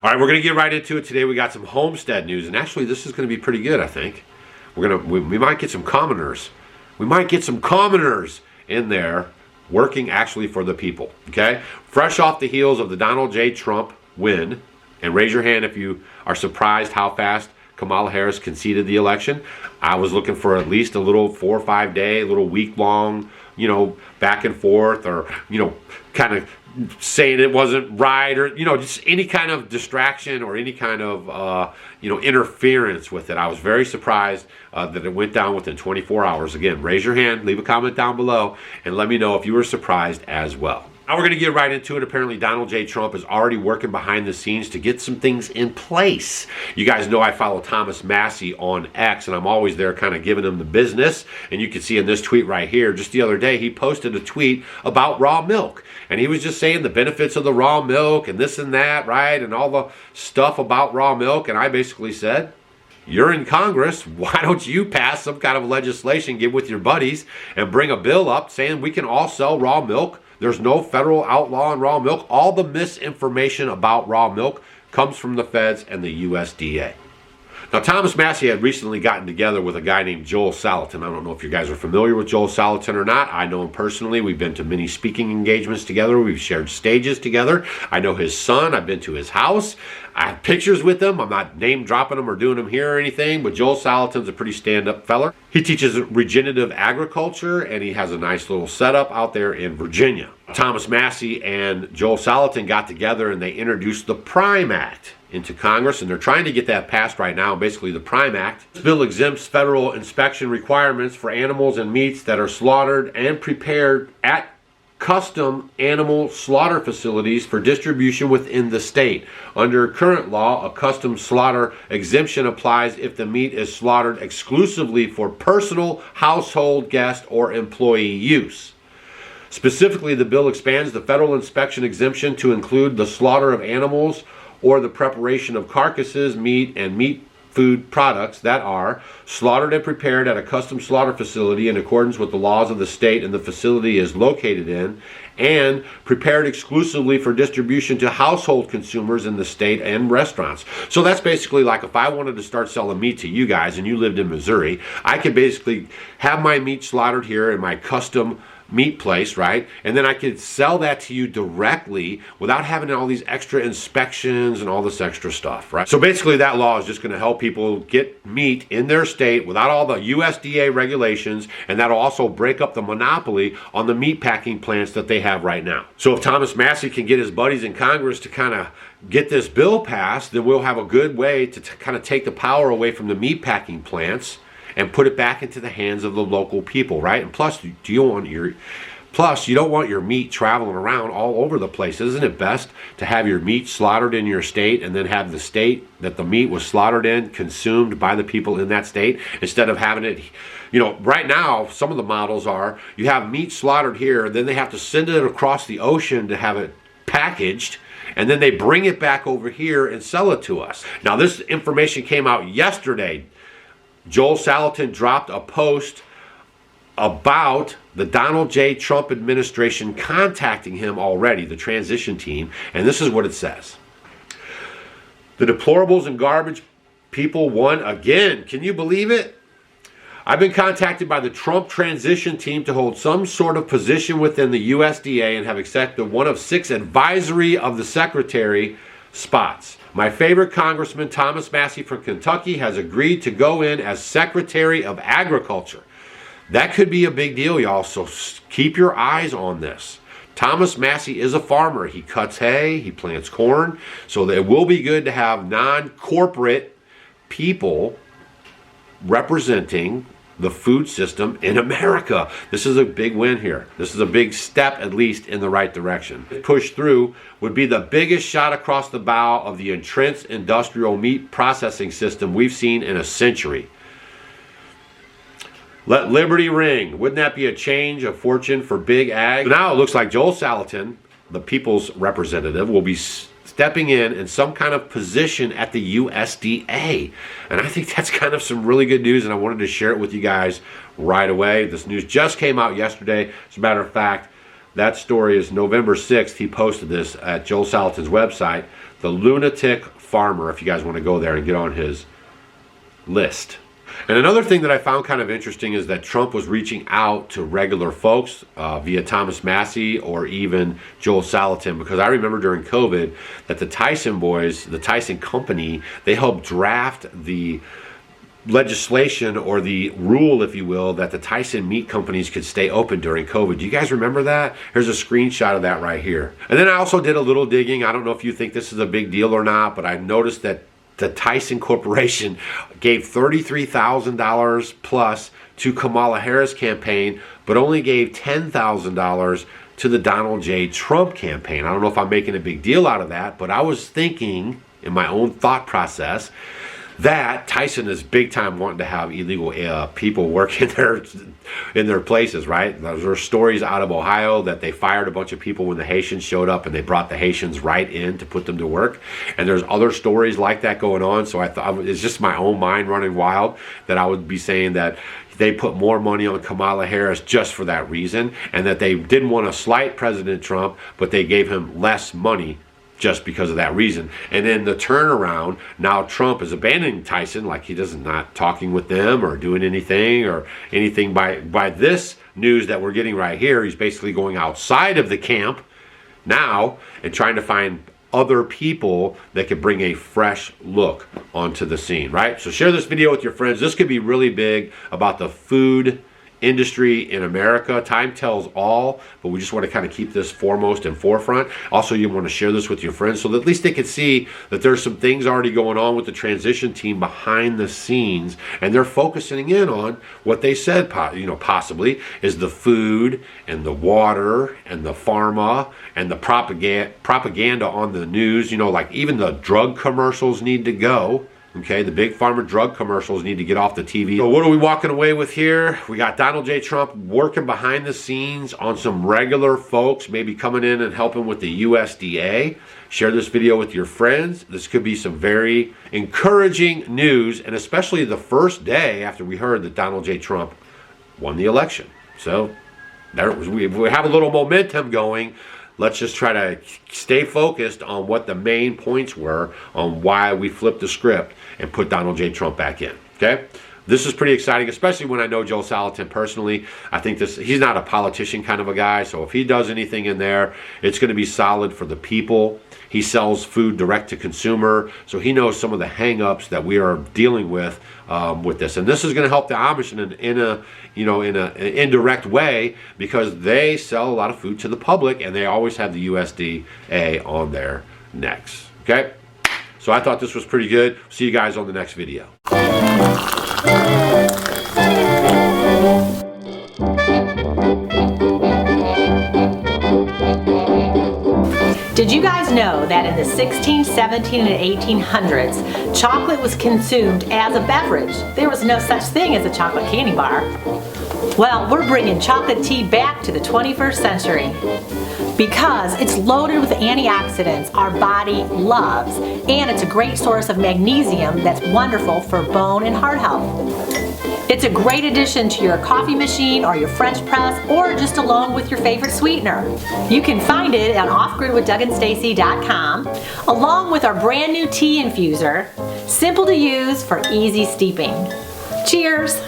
All right, we're going to get right into it today. We got some homestead news, and actually this is going to be pretty good, I think. We might get some commoners. We might get some commoners in there working actually for the people, okay? Fresh off the heels of the Donald J. Trump win, and raise your hand if you are surprised how fast Kamala Harris conceded the election. I was looking for at least a little 4 or 5 day, a little week long, back and forth, or, kind of saying it wasn't right, or, just any kind of distraction or any kind of, interference with it. I was very surprised that it went down within 24 hours. Again, raise your hand, leave a comment down below, and let me know if you were surprised as well. Now we're going to get right into it. Apparently Donald J. Trump is already working behind the scenes to get some things in place. You guys know I follow Thomas Massie on X, and I'm always there kind of giving him the business. And you can see in this tweet right here, just the other day, he posted a tweet about raw milk. And he was just saying the benefits of the raw milk and this and that, right? And all the stuff about raw milk. And I basically said, you're in Congress, why don't you pass some kind of legislation, get with your buddies, and bring a bill up saying we can all sell raw milk. There's no federal outlaw on raw milk. All the misinformation about raw milk comes from the feds and the USDA. Now, Thomas Massie had recently gotten together with a guy named Joel Salatin. I don't know if you guys are familiar with Joel Salatin or not. I know him personally. We've been to many speaking engagements together. We've shared stages together. I know his son. I've been to his house. I have pictures with him. I'm not name dropping him or doing him here or anything, but Joel Salatin's a pretty stand-up feller. He teaches regenerative agriculture, and he has a nice little setup out there in Virginia. Thomas Massie and Joel Salatin got together and they introduced the PRIME Act into Congress, and they're trying to get that passed right now. Basically, the PRIME Act. This bill exempts federal inspection requirements for animals and meats that are slaughtered and prepared at custom animal slaughter facilities for distribution within the state. Under current law, a custom slaughter exemption applies if the meat is slaughtered exclusively for personal, household, guest, or employee use. Specifically, the bill expands the federal inspection exemption to include the slaughter of animals or the preparation of carcasses, meat, and meat food products that are slaughtered and prepared at a custom slaughter facility in accordance with the laws of the state and the facility is located in, and prepared exclusively for distribution to household consumers in the state and restaurants. So that's basically like if I wanted to start selling meat to you guys and you lived in Missouri, I could basically have my meat slaughtered here in my custom meat place, right? And then I could sell that to you directly without having all these extra inspections and all this extra stuff, right? So basically that law is just going to help people get meat in their state without all the USDA regulations, and that'll also break up the monopoly on the meat packing plants that they have right now. So if Thomas Massie can get his buddies in Congress to kind of get this bill passed, then we'll have a good way to kind of take the power away from the meat packing plants and put it back into the hands of the local people, right? And plus, you don't want your meat traveling around all over the place. Isn't it best to have your meat slaughtered in your state and then have the state that the meat was slaughtered in consumed by the people in that state, instead of having it, right now, some of the models are, you have meat slaughtered here, then they have to send it across the ocean to have it packaged, and then they bring it back over here and sell it to us. Now, this information came out yesterday. Joel Salatin dropped a post about the Donald J. Trump administration contacting him already, the transition team, and this is what it says. The deplorables and garbage people won again. Can you believe it? I've been contacted by the Trump transition team to hold some sort of position within the USDA and have accepted one of 6 advisory of the secretary spots. My favorite Congressman, Thomas Massie from Kentucky, has agreed to go in as Secretary of Agriculture. That could be a big deal, y'all, so keep your eyes on this. Thomas Massie is a farmer. He cuts hay, he plants corn, so it will be good to have non-corporate people representing the food system in America. This is a big win here. This is a big step, at least, in the right direction. If pushed through, would be the biggest shot across the bow of the entrenched industrial meat processing system we've seen in a century. Let liberty ring. Wouldn't that be a change of fortune for big ag? Now it looks like Joel Salatin, the people's representative, will be stepping in some kind of position at the USDA. And I think that's kind of some really good news, and I wanted to share it with you guys right away. This news just came out yesterday. As a matter of fact, that story is November 6th. He posted this at Joel Salatin's website, The Lunatic Farmer, if you guys want to go there and get on his list. And another thing that I found kind of interesting is that Trump was reaching out to regular folks via Thomas Massey or even Joel Salatin, because I remember during COVID that the Tyson boys, the Tyson company, they helped draft the legislation or the rule, if you will, that the Tyson meat companies could stay open during COVID. Do you guys remember that? Here's a screenshot of that right here. And then I also did a little digging. I don't know if you think this is a big deal or not, but I noticed that the Tyson Corporation gave $33,000 plus to Kamala Harris campaign, but only gave $10,000 to the Donald J. Trump campaign. I don't know if I'm making a big deal out of that, but I was thinking in my own thought process that Tyson is big time wanting to have illegal people work in their places, right? There are stories out of Ohio that they fired a bunch of people when the Haitians showed up, and they brought the Haitians right in to put them to work. And there's other stories like that going on. So I thought it's just my own mind running wild that I would be saying that they put more money on Kamala Harris just for that reason, and that they didn't want to slight President Trump, but they gave him less money just because of that reason. And then the turnaround, now Trump is abandoning Tyson, like he doesn't, not talking with them or doing anything by this news that we're getting right here. He's basically going outside of the camp now and trying to find other people that could bring a fresh look onto the scene, right? So share this video with your friends. This could be really big about the food industry in America. Time tells all, but we just want to kind of keep this foremost and forefront. Also, you want to share this with your friends so that at least they can see that there's some things already going on with the transition team behind the scenes, and they're focusing in on what they said, possibly is the food and the water and the pharma and the propaganda on the news. Like even the drug commercials need to go. Okay, the big pharma drug commercials need to get off the TV. So what are we walking away with here? We got Donald J. Trump working behind the scenes on some regular folks, maybe coming in and helping with the USDA. Share this video with your friends. This could be some very encouraging news, and especially the first day after we heard that Donald J. Trump won the election. So we have a little momentum going. Let's just try to stay focused on what the main points were on why we flipped the script and put Donald J. Trump back in, okay? This is pretty exciting, especially when I know Joel Salatin personally. I think he's not a politician kind of a guy, so if he does anything in there, it's going to be solid for the people. He sells food direct to consumer, so he knows some of the hang-ups that we are dealing with this. And this is going to help the Amish in an indirect way, because they sell a lot of food to the public, and they always have the USDA on their necks. Okay? So I thought this was pretty good. See you guys on the next video. Did you guys know that in the 16, 17, and 1800s, chocolate was consumed as a beverage? There was no such thing as a chocolate candy bar. Well, we're bringing chocolate tea back to the 21st century because it's loaded with antioxidants our body loves, and it's a great source of magnesium that's wonderful for bone and heart health. It's a great addition to your coffee machine or your French press, or just along with your favorite sweetener. You can find it on offgridwithdougandstacy.com, along with our brand new tea infuser, simple to use for easy steeping. Cheers!